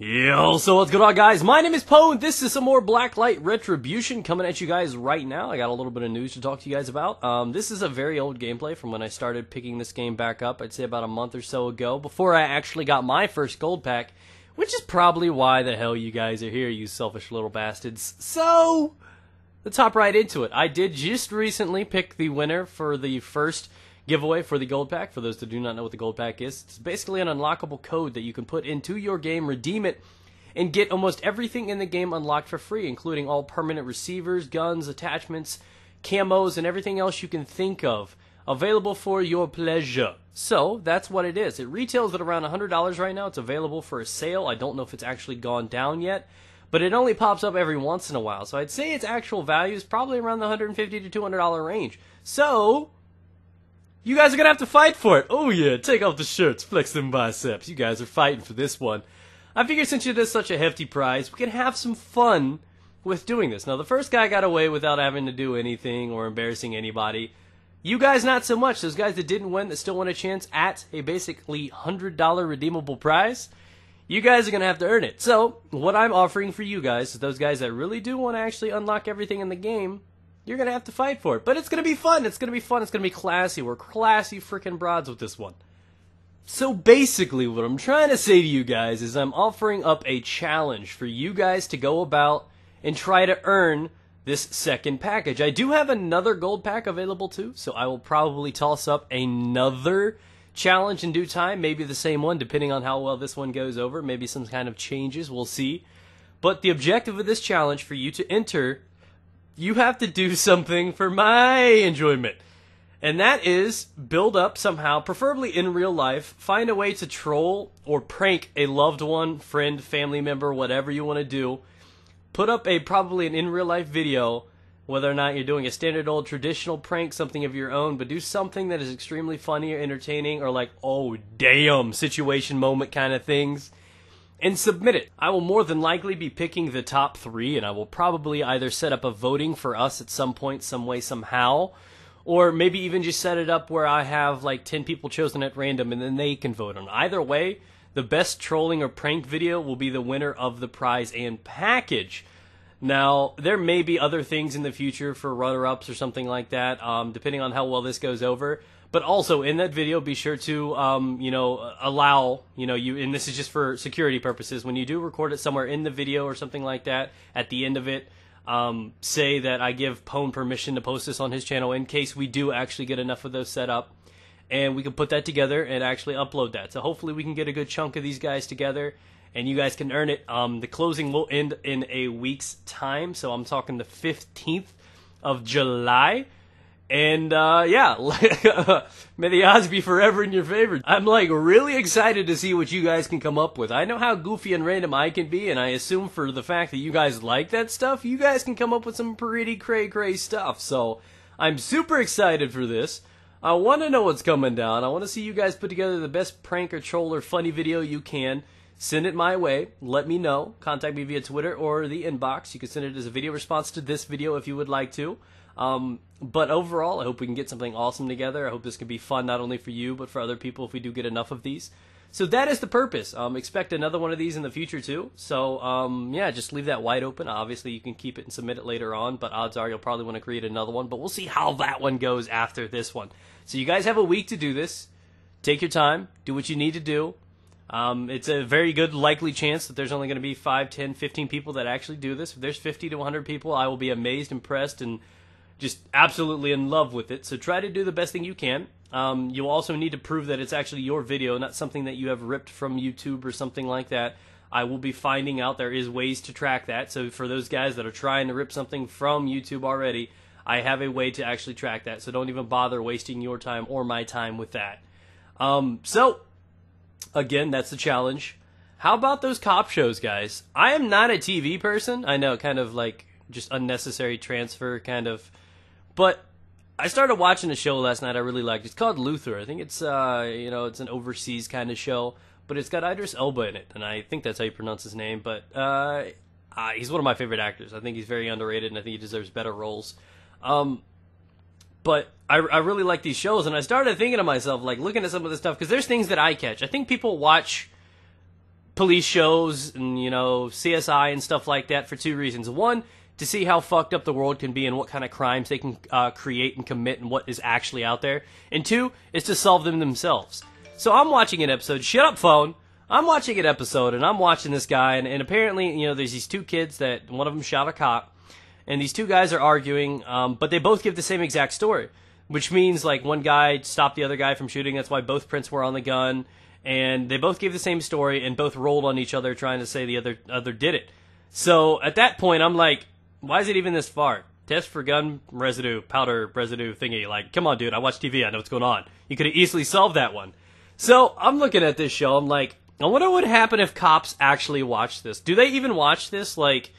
Yo, so what's going on, guys? My name is Poe, and this is some more Blacklight Retribution coming at you guys right now. I got a little bit of news to talk to you guys about. This is a very old gameplay from when I started picking this game back up, I'd say about a month or so ago, before I actually got my first gold pack, which is probably why the hell you guys are here, you selfish little bastards. So, let's hop right into it. I did just recently pick the winner for the first giveaway for the gold pack. For those that do not know what the gold pack is, it's basically an unlockable code that you can put into your game, redeem it, and get almost everything in the game unlocked for free, including all permanent receivers, guns, attachments, camos, and everything else you can think of, available for your pleasure. So that's what it is. It retails at around $100 right now. It's available for a sale. I don't know if it's actually gone down yet, but it only pops up every once in a while, so I'd say its actual value is probably around the $150 to $200 range. So you guys are going to have to fight for it. Oh yeah, take off the shirts, flex them biceps. You guys are fighting for this one. I figured since it is such a hefty prize, we can have some fun with doing this. Now, the first guy got away without having to do anything or embarrassing anybody. You guys not so much. Those guys that didn't win, that still want a chance at a basically $100 redeemable prize, you guys are going to have to earn it. So, what I'm offering for you guys is those guys that really do want to actually unlock everything in the game, you're going to have to fight for it. But it's going to be fun. It's going to be fun. It's going to be classy. We're classy freaking broads with this one. So basically what I'm trying to say to you guys is I'm offering up a challenge for you guys to go about and try to earn this second package. I do have another gold pack available too, so I will probably toss up another challenge in due time. Maybe the same one, depending on how well this one goes over. Maybe some kind of changes. We'll see. But the objective of this challenge for you to enter, you have to do something for my enjoyment. And that is build up somehow, preferably in real life, find a way to troll or prank a loved one, friend, family member, whatever you want to do. Put up probably an in real life video, whether or not you're doing a standard old traditional prank, something of your own, but do something that is extremely funny or entertaining or like, oh damn, situation moment kind of things. And submit it. I will more than likely be picking the top 3, and I will probably either set up a voting for us at some point, some way, somehow, or maybe even just set it up where I have like 10 people chosen at random and then they can vote on it. Either way, the best trolling or prank video will be the winner of the prize and package. Now, there may be other things in the future for runner-ups or something like that, depending on how well this goes over. But also, in that video, be sure to, allow, and this is just for security purposes, when you do record it somewhere in the video or something like that, at the end of it, say that I give Pone permission to post this on his channel in case we do actually get enough of those set up, and we can put that together and actually upload that. So hopefully we can get a good chunk of these guys together, and you guys can earn it. The closing will end in a week's time, so I'm talking the 15th of July. And, yeah, may the odds be forever in your favor. I'm, like, really excited to see what you guys can come up with. I know how goofy and random I can be, and I assume for the fact that you guys like that stuff, you guys can come up with some pretty cray-cray stuff. So, I'm super excited for this. I want to know what's coming down. I want to see you guys put together the best prank or troll or funny video you can. Send it my way. Let me know. Contact me via Twitter or the inbox. You can send it as a video response to this video if you would like to. But overall, I hope we can get something awesome together. I hope this can be fun not only for you, but for other people if we do get enough of these. So that is the purpose. Expect another one of these in the future too. So, yeah, just leave that wide open. Obviously, you can keep it and submit it later on, but odds are you'll probably want to create another one. But we'll see how that one goes after this one. So you guys have a week to do this. Take your time. Do what you need to do. It's a very good likely chance that there's only going to be 5, 10, 15 people that actually do this. If there's 50 to 100 people, I will be amazed, impressed, and just absolutely in love with it. So try to do the best thing you can. You'll also need to prove that it's actually your video, not something that you have ripped from YouTube or something like that. I will be finding out there is ways to track that. So for those guys that are trying to rip something from YouTube already, I have a way to actually track that. So don't even bother wasting your time or my time with that. So, again, that's the challenge. How about those cop shows, guys? I am not a TV person. I know, kind of like just unnecessary transfer, kind of. But I started watching a show last night I really liked. It's called Luther. I think it's, it's an overseas kind of show. But it's got Idris Elba in it, and I think that's how you pronounce his name. But he's one of my favorite actors. I think he's very underrated, and I think he deserves better roles. But I really like these shows, and I started thinking to myself, like, looking at some of this stuff, because there's things that I catch. I think people watch police shows and, you know, CSI and stuff like that for two reasons. One, to see how fucked up the world can be and what kind of crimes they can create and commit and what is actually out there. And two, is to solve them themselves. So I'm watching an episode, shut up phone, I'm watching an episode and I'm watching this guy and apparently, you know, there's these two kids that one of them shot a cop and these two guys are arguing, but they both give the same exact story. Which means, like, one guy stopped the other guy from shooting, that's why both prints were on the gun, and they both gave the same story, and both rolled on each other trying to say the other did it. So, at that point, I'm like, why is it even this far? Test for gun residue, powder residue thingy. Like, come on, dude, I watch TV, I know what's going on. You could have easily solved that one. So, I'm looking at this show, I'm like, I wonder what would happen if cops actually watched this. Do they even watch this? Like,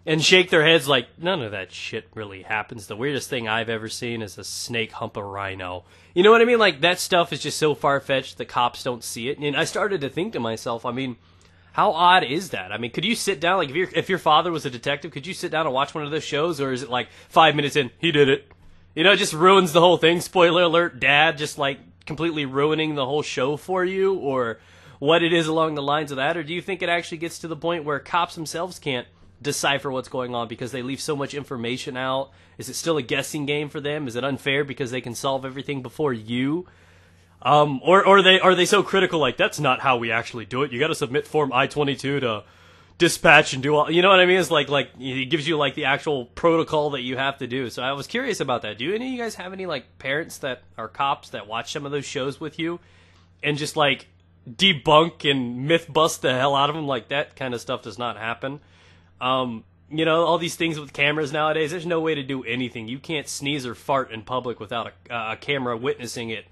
and shake their heads like, none of that shit really happens. The weirdest thing I've ever seen is a snake hump a rhino. You know what I mean? Like, that stuff is just so far-fetched, the cops don't see it. And I started to think to myself, I mean, how odd is that? I mean, could you sit down, like, if your father was a detective, could you sit down and watch one of those shows? Or is it like, 5 minutes in, he did it? You know, it just ruins the whole thing. Spoiler alert, dad just, like, completely ruining the whole show for you? Or what it is along the lines of that? Or do you think it actually gets to the point where cops themselves can't decipher what's going on because they leave so much information out? Is it still a guessing game for them? Is it unfair because they can solve everything before you? Or are they so critical, like, that's not how we actually do it. You got to submit Form I-22 to dispatch and do all, you know what I mean? It's like it gives you like the actual protocol that you have to do. So I was curious about that. Do any of you guys have any like parents that are cops that watch some of those shows with you and just like debunk and myth bust the hell out of them? Like, that kind of stuff does not happen. You know, all these things with cameras nowadays, there's no way to do anything. You can't sneeze or fart in public without a camera witnessing it.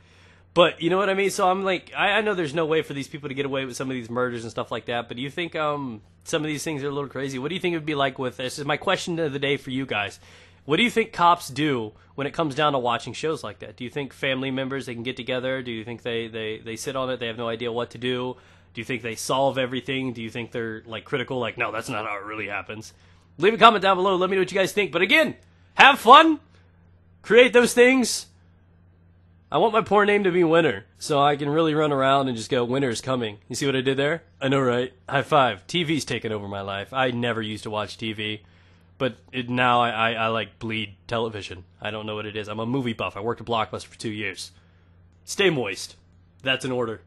But, you know what I mean? So I'm like, I know there's no way for these people to get away with some of these murders and stuff like that, but do you think some of these things are a little crazy? What do you think it would be like with, this is my question of the day for you guys. What do you think cops do when it comes down to watching shows like that? Do you think family members, they can get together? Do you think they sit on it, they have no idea what to do? Do you think they solve everything? Do you think they're, like, critical? Like, no, that's not how it really happens. Leave a comment down below. Let me know what you guys think. But again, have fun. Create those things. I want my poor name to be Winner, so I can really run around and just go, winter's coming. You see what I did there? I know, right? High five. TV's taken over my life. I never used to watch TV. But now I like, bleed television. I don't know what it is. I'm a movie buff. I worked at Blockbuster for 2 years. Stay moist. That's in order.